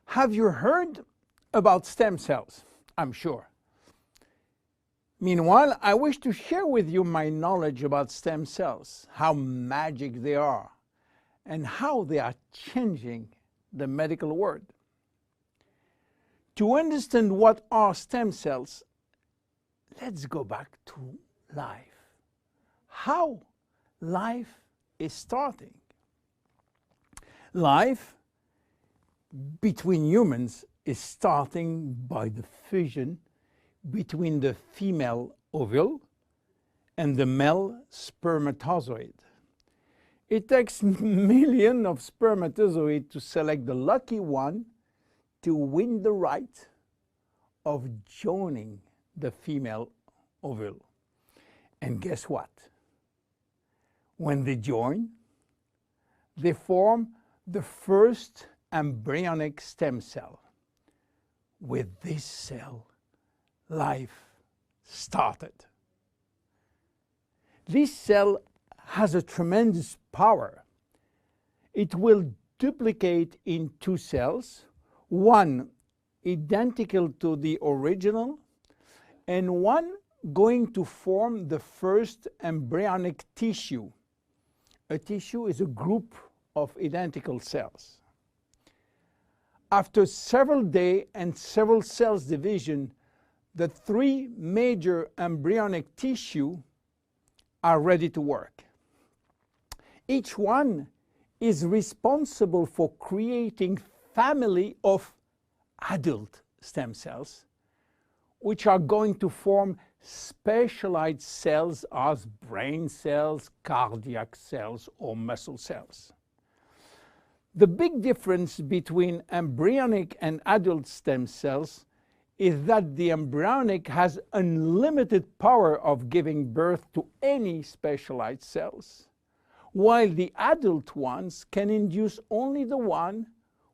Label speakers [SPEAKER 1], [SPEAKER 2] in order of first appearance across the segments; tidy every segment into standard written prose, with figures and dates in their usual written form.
[SPEAKER 1] Have you heard about stem cells? I'm sure. Meanwhile, I wish to share with you my knowledge about stem cells, how magic they are, and how they are changing the medical world. To understand what are stem cells, let's go back to life. How life is starting. Life between humans is starting by the fusion between the female ovule and the male spermatozoid. It takes millions of spermatozoids to select the lucky one to win the right of joining the female ovule. And guess what? When they join, they form the first embryonic stem cell. With this cell, life started. This cell has a tremendous power. It will duplicate in two cells, one identical to the original, and one going to form the first embryonic tissue. A tissue is a group of identical cells. After several days and several cells division, the three major embryonic tissue are ready to work. Each one is responsible for creating family of adult stem cells, which are going to form specialized cells as brain cells, cardiac cells, or muscle cells. The big difference between embryonic and adult stem cells is that the embryonic has unlimited power of giving birth to any specialized cells, while the adult ones can induce only the one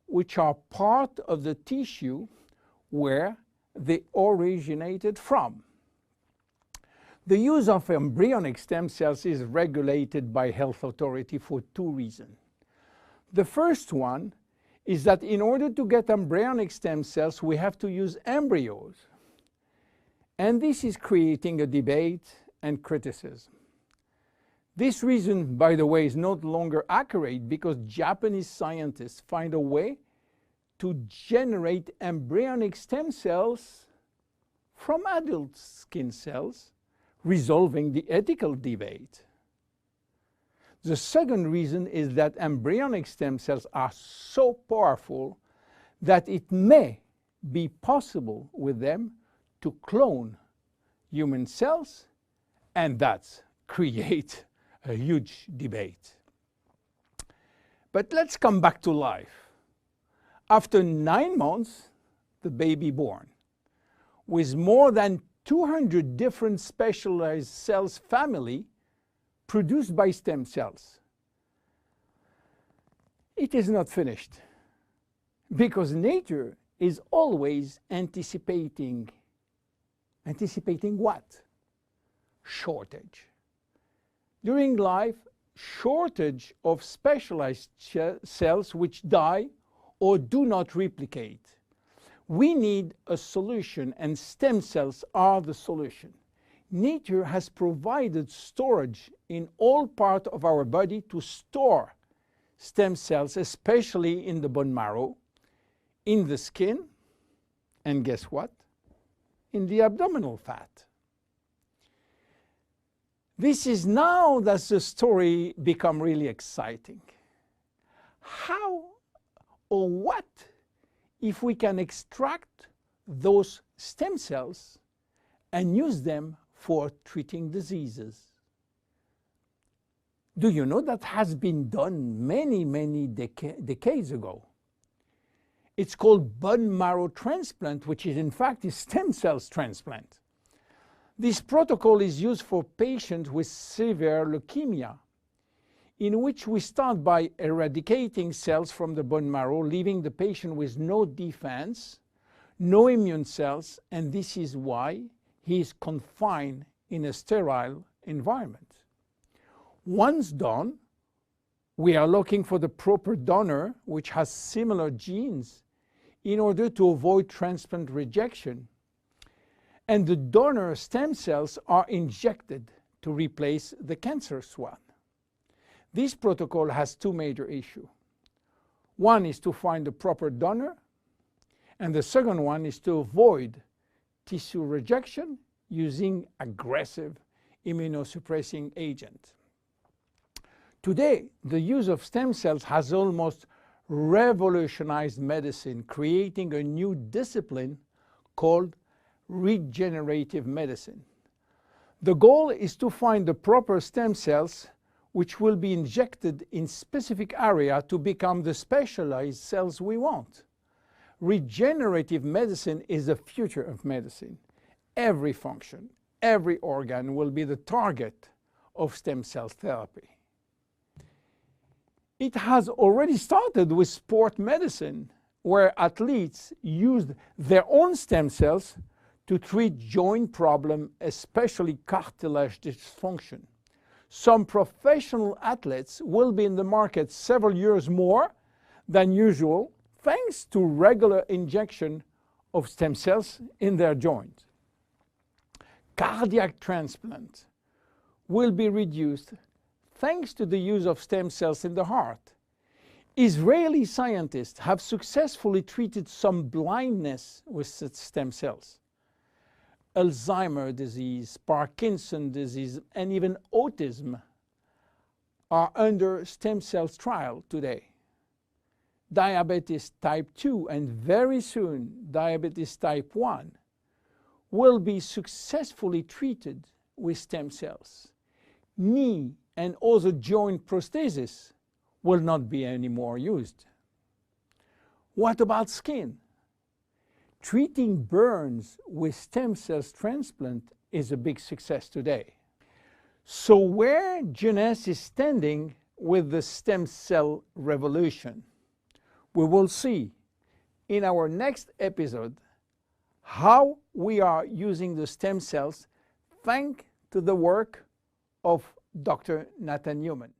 [SPEAKER 1] which are part of the tissue where they originated from. The use of embryonic stem cells is regulated by health authority for two reasons. The first one is that in order to get embryonic stem cells, we have to use embryos. And this is creating a debate and criticism. This reason, by the way, is no longer accurate because Japanese scientists find a way to generate embryonic stem cells from adult skin cells, resolving the ethical debate. The second reason is that embryonic stem cells are so powerful that it may be possible with them to clone human cells, and that's create a huge debate. But let's come back to life. After 9 months, the baby born, with more than 200 different specialized cells family produced by stem cells. It is not finished, because nature is always anticipating what? Shortage. During life, shortage of specialized cells which die or do not replicate. We need a solution, and stem cells are the solution. Nature has provided storage in all parts of our body to store stem cells, especially in the bone marrow, in the skin, and guess what? In the abdominal fat. This is now that the story becomes really exciting. How or what if we can extract those stem cells and use them for treating diseases? Do you know that has been done many decades ago? It's called bone marrow transplant, which is in fact a stem cells transplant. This protocol is used for patients with severe leukemia, in which we start by eradicating cells from the bone marrow, leaving the patient with no defense, no immune cells, and this is why he is confined in a sterile environment. Once done, we are looking for the proper donor which has similar genes in order to avoid transplant rejection, and the donor stem cells are injected to replace the cancerous one. This protocol has two major issues. One is to find the proper donor, and the second one is to avoid tissue rejection using aggressive immunosuppressing agent. Today, the use of stem cells has almost revolutionized medicine, creating a new discipline called regenerative medicine. The goal is to find the proper stem cells which will be injected in specific area to become the specialized cells we want. Regenerative medicine is the future of medicine. Every function, every organ will be the target of stem cell therapy. It has already started with sport medicine, where athletes used their own stem cells to treat joint problems, especially cartilage dysfunction. Some professional athletes will be in the market several years more than usual, thanks to regular injection of stem cells in their joint. Cardiac transplant will be reduced thanks to the use of stem cells in the heart. Israeli scientists have successfully treated some blindness with stem cells. Alzheimer's disease, Parkinson's disease, and even autism are under stem cells trial today. Diabetes type 2 and very soon diabetes type 1 will be successfully treated with stem cells. Knee and other joint prosthesis will not be anymore used. What about skin? Treating burns with stem cells transplant is a big success today. So where Jeunesse is standing with the stem cell revolution? We will see in our next episode how we are using the stem cells thanks to the work of Dr. Nathan Newman.